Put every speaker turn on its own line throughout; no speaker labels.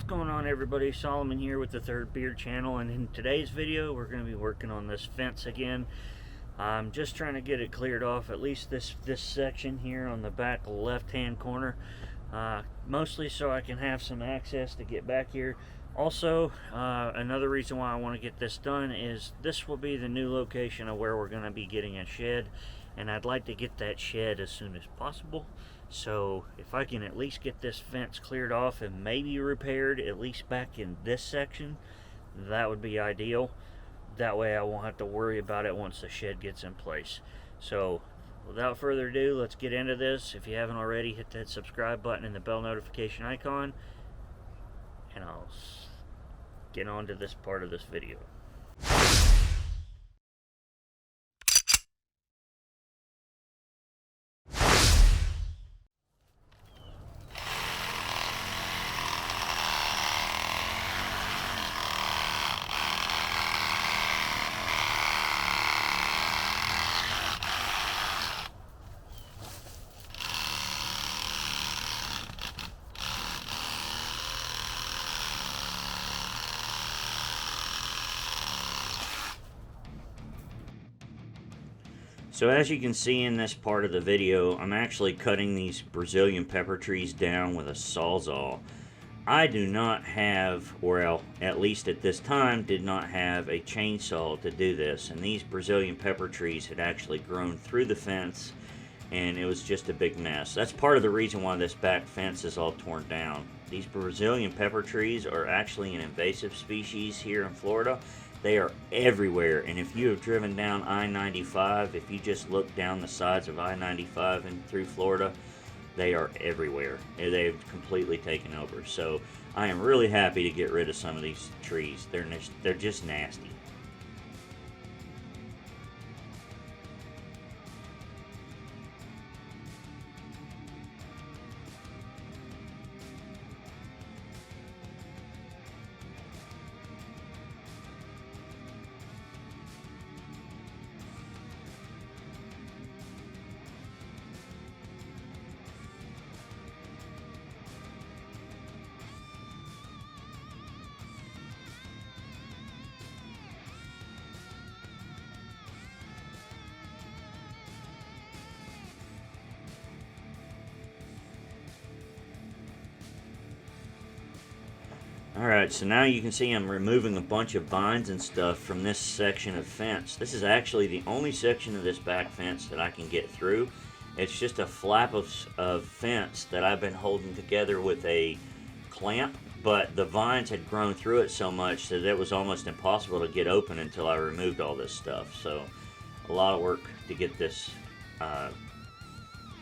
going on, everybody? Solomon here with the Third Beard Channel, and in today's video we're going to be working on this fence again. I'm just trying to get it cleared off, at least this section here on the back left hand corner, mostly so I can have some access to get back here. Also, another reason why I want to get this done is this will be the new location of where we're going to be getting a shed, and I'd like to get that shed as soon as possible. So if I can at least get this fence cleared off and maybe repaired, at least back in this section, that would be ideal. That way I won't have to worry about it once the shed gets in place. So without further ado, let's get into this. If you haven't already, hit that subscribe button and the bell notification icon, and I'll get on to this part of this video. So as you can see in this part of the video, I'm actually cutting these Brazilian pepper trees down with a sawzall. I do not have, or at least at this time, did not have a chainsaw to do this. And these Brazilian pepper trees had actually grown through the fence, and it was just a big mess. That's part of the reason why this back fence is all torn down. These Brazilian pepper trees are actually an invasive species here in Florida. They are everywhere, and if you have driven down I-95, if you just look down the sides of I-95 and through Florida, they are everywhere. They've completely taken over. So I am really happy to get rid of some of these trees. They're just nasty. Alright, so now you can see I'm removing a bunch of vines and stuff from this section of fence. This is actually the only section of this back fence that I can get through. It's just a flap of fence that I've been holding together with a clamp, but the vines had grown through it so much that it was almost impossible to get open until I removed all this stuff. So a lot of work to get this to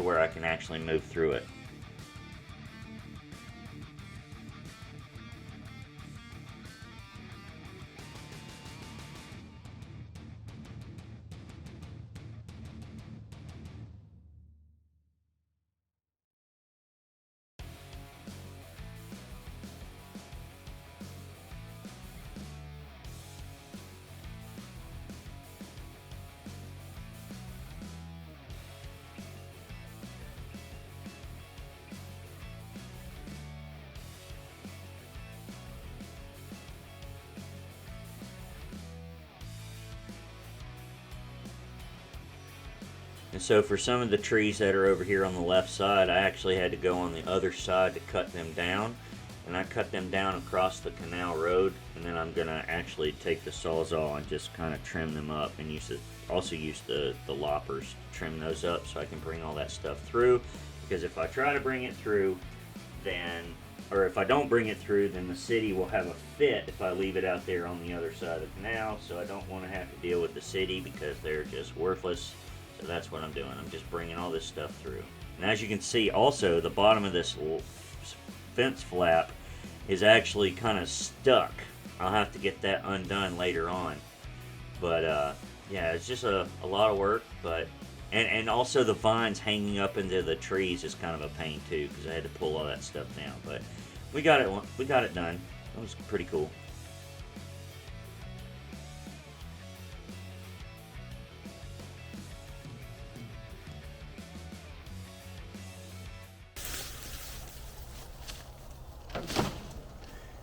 where I can actually move through it. And so for some of the trees that are over here on the left side, I actually had to go on the other side to cut them down. And I cut them down across the canal road, and then I'm going to actually take the sawzall and just kind of trim them up, and also use the loppers to trim those up so I can bring all that stuff through. Because if I try to bring it through, or if I don't bring it through, then the city will have a fit if I leave it out there on the other side of the canal. So I don't want to have to deal with the city because they're just worthless. So that's what I'm doing. I'm just bringing all this stuff through. And as you can see, also, the bottom of this fence flap is actually kind of stuck. I'll have to get that undone later on. But, yeah, it's just a lot of work. But and also the vines hanging up into the trees is kind of a pain, too, because I had to pull all that stuff down. But we got it done. That was pretty cool.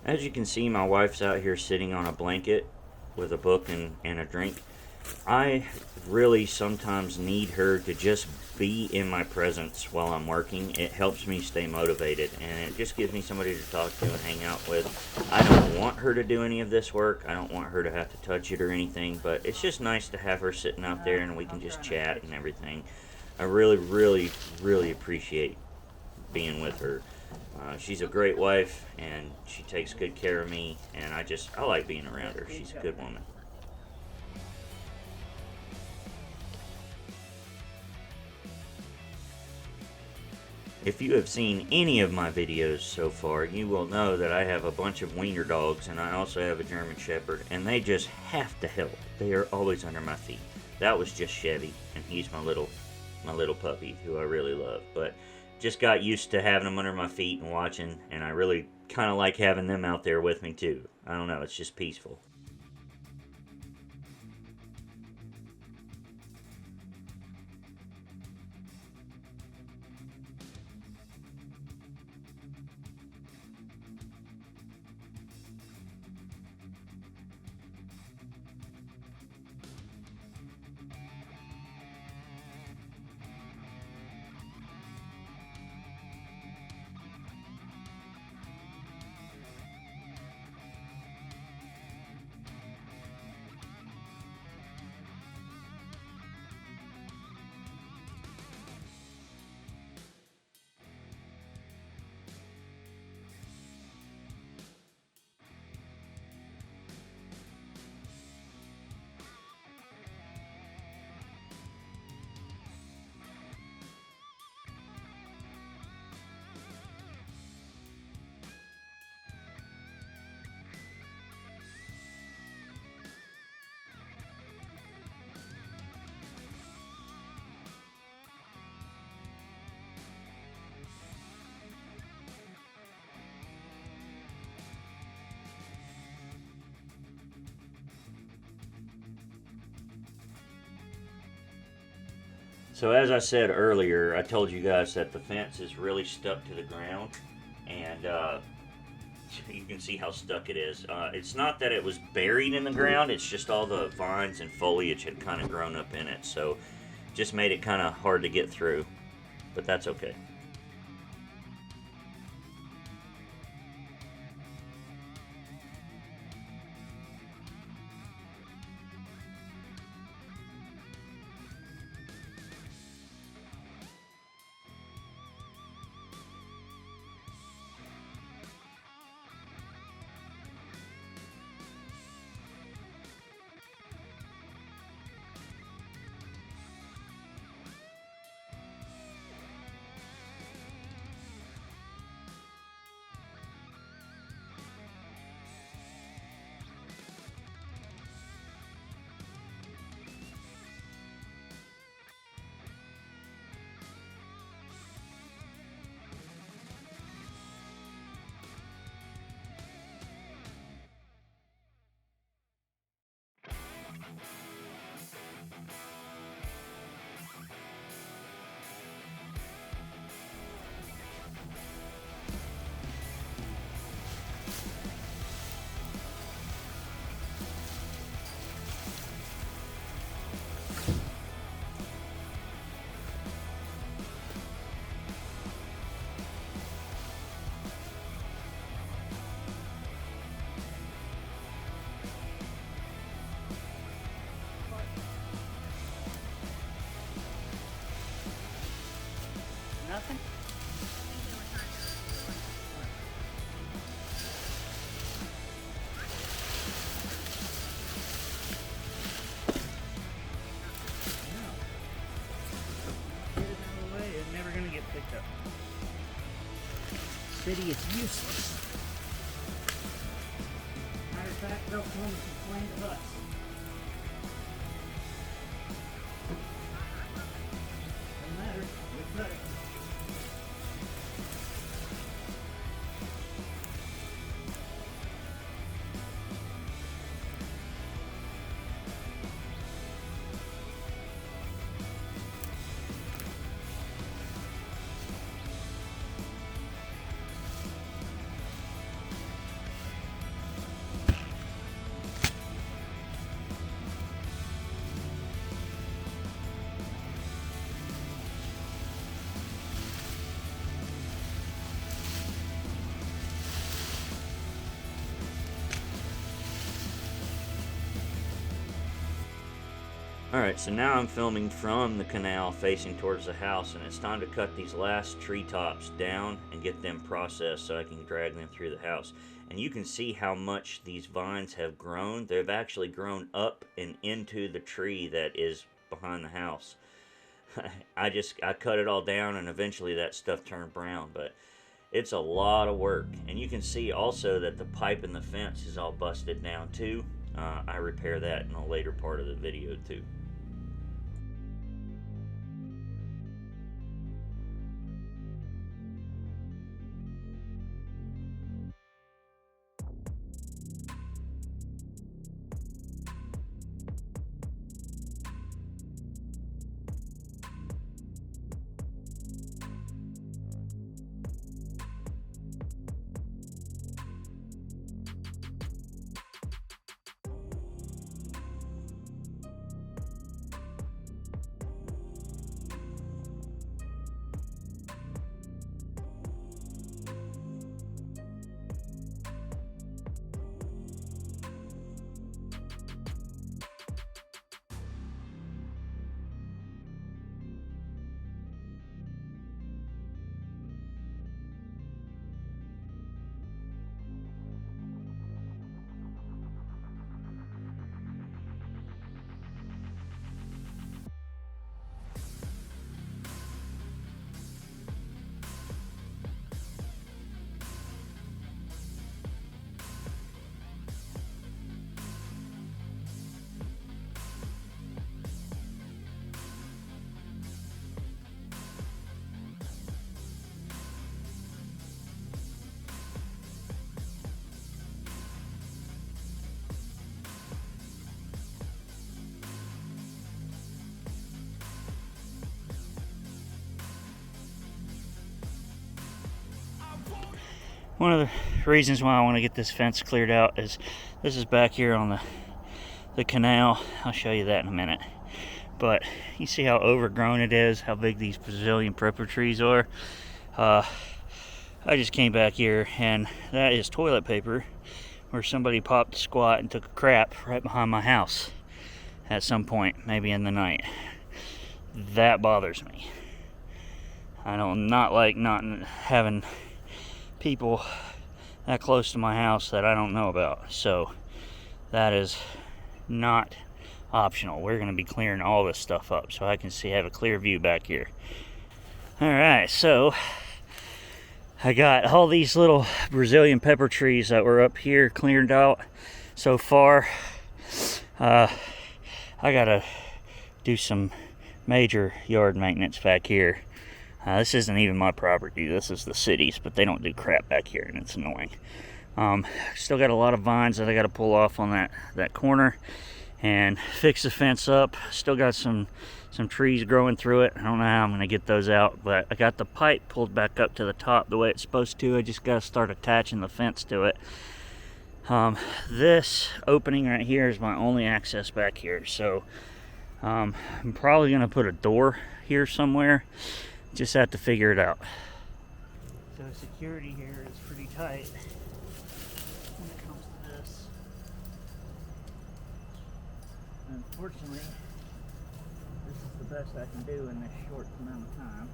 As you can see, my wife's out here sitting on a blanket with a book and a drink. I really sometimes need her to just be in my presence while I'm working. It helps me stay motivated, and it just gives me somebody to talk to and hang out with. I don't want her to do any of this work. I don't want her to have to touch it or anything, but it's just nice to have her sitting out there and we can just chat and everything. I really, really, really appreciate being with her. She's a great wife, and she takes good care of me, and I like being around her. She's a good woman. If you have seen any of my videos so far, you will know that I have a bunch of wiener dogs, and I also have a German Shepherd, and they just have to help. They are always under my feet. That was just Chevy, and he's my little puppy who I really love. But just got used to having them under my feet and watching, and I really kind of like having them out there with me too. I don't know, it's just peaceful. So as I said earlier, I told you guys that the fence is really stuck to the ground, and you can see how stuck it is. It's not that it was buried in the ground, it's just all the vines and foliage had kind of grown up in it, so just made it kind of hard to get through, but that's okay. Nothing? Get it out of the way, it's never gonna get picked up. City is useless. Matter of fact, they'll come and complain to us. Doesn't matter, we cut it. Alright, so now I'm filming from the canal facing towards the house, and it's time to cut these last treetops down and get them processed so I can drag them through the house. And you can see how much these vines have grown. They've actually grown up and into the tree that is behind the house. I cut it all down, and eventually that stuff turned brown, but it's a lot of work. And you can see also that the pipe in the fence is all busted down too. I repair that in a later part of the video too. One of the reasons why I want to get this fence cleared out is this is back here on the canal. I'll show you that in a minute. But you see how overgrown it is, how big these Brazilian pepper trees are. I just came back here, and that is toilet paper where somebody popped a squat and took a crap right behind my house at some point, maybe in the night. That bothers me. I don't not like not having people that close to my house that I don't know about. So that is not optional. We're going to be clearing all this stuff up so I can have a clear view back here. Alright, so I got all these little Brazilian pepper trees that were up here cleared out so far. I gotta do some major yard maintenance back here. This isn't even my property, this is the city's, but they don't do crap back here, and it's annoying. Still got a lot of vines that I got to pull off on that corner and fix the fence up. Still got some trees growing through it. I don't know how I'm going to get those out, but I got the pipe pulled back up to the top the way it's supposed to. I just got to start attaching the fence to it. This opening right here is my only access back here, so I'm probably going to put a door here somewhere. Just have to figure it out. So security here is pretty tight when it comes to this. Unfortunately, this is the best I can do in this short amount of time.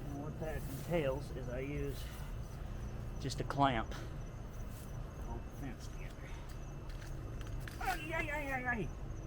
And what that entails is I use just a clamp to hold the fence together.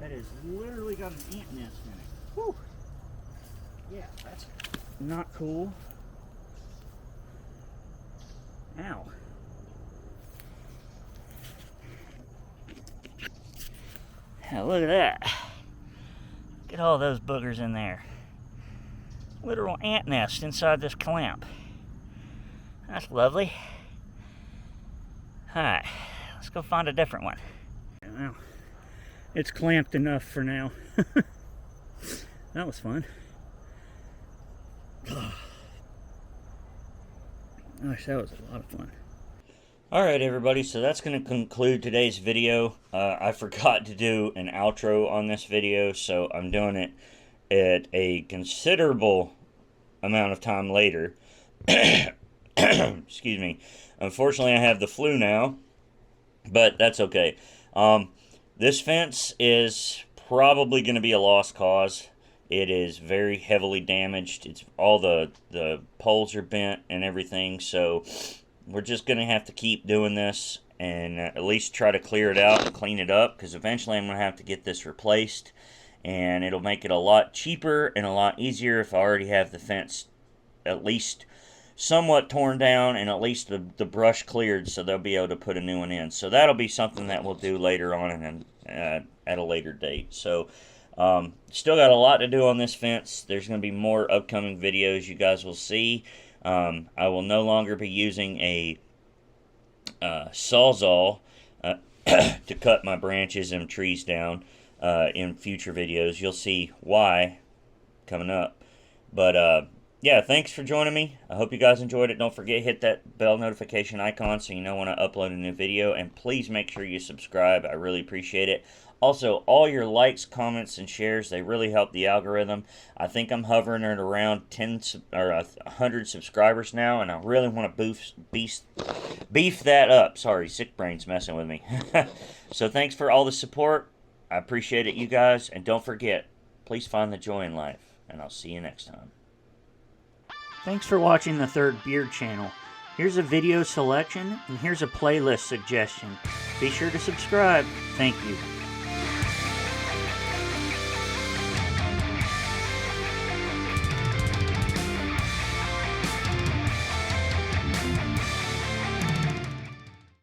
That has literally got an ant nest in it. Whew. Yeah, that's not cool. Ow. Yeah, look at that. Get all those boogers in there. Literal ant nest inside this clamp. That's lovely. Alright, let's go find a different one. Well, it's clamped enough for now. That was fun. Gosh, that was a lot of fun. Alright everybody, so that's going to conclude today's video. I forgot to do an outro on this video, so I'm doing it at a considerable amount of time later. Excuse me. Unfortunately, I have the flu now, but that's okay. This fence is probably going to be a lost cause. It is very heavily damaged. It's all the poles are bent and everything, so we're just going to have to keep doing this and at least try to clear it out and clean it up, because eventually I'm going to have to get this replaced, and it'll make it a lot cheaper and a lot easier if I already have the fence at least somewhat torn down and at least the brush cleared, so they'll be able to put a new one in. So that'll be something that we'll do later on and at a later date. So still got a lot to do on this fence. There's going to be more upcoming videos you guys will see. I will no longer be using a sawzall to cut my branches and trees down in future videos. You'll see why coming up. But yeah, thanks for joining me. I hope you guys enjoyed it. Don't forget, hit that bell notification icon so you know when I upload a new video. And please make sure you subscribe. I really appreciate it. Also, all your likes, comments, and shares, they really help the algorithm. I think I'm hovering at around 10 or 100 subscribers now, and I really want to beef that up. Sorry, sick brain's messing with me. So thanks for all the support. I appreciate it, you guys. And don't forget, please find the joy in life. And I'll see you next time. Thanks for watching the Third Beard channel. Here's a video selection, and here's a playlist suggestion. Be sure to subscribe. Thank you.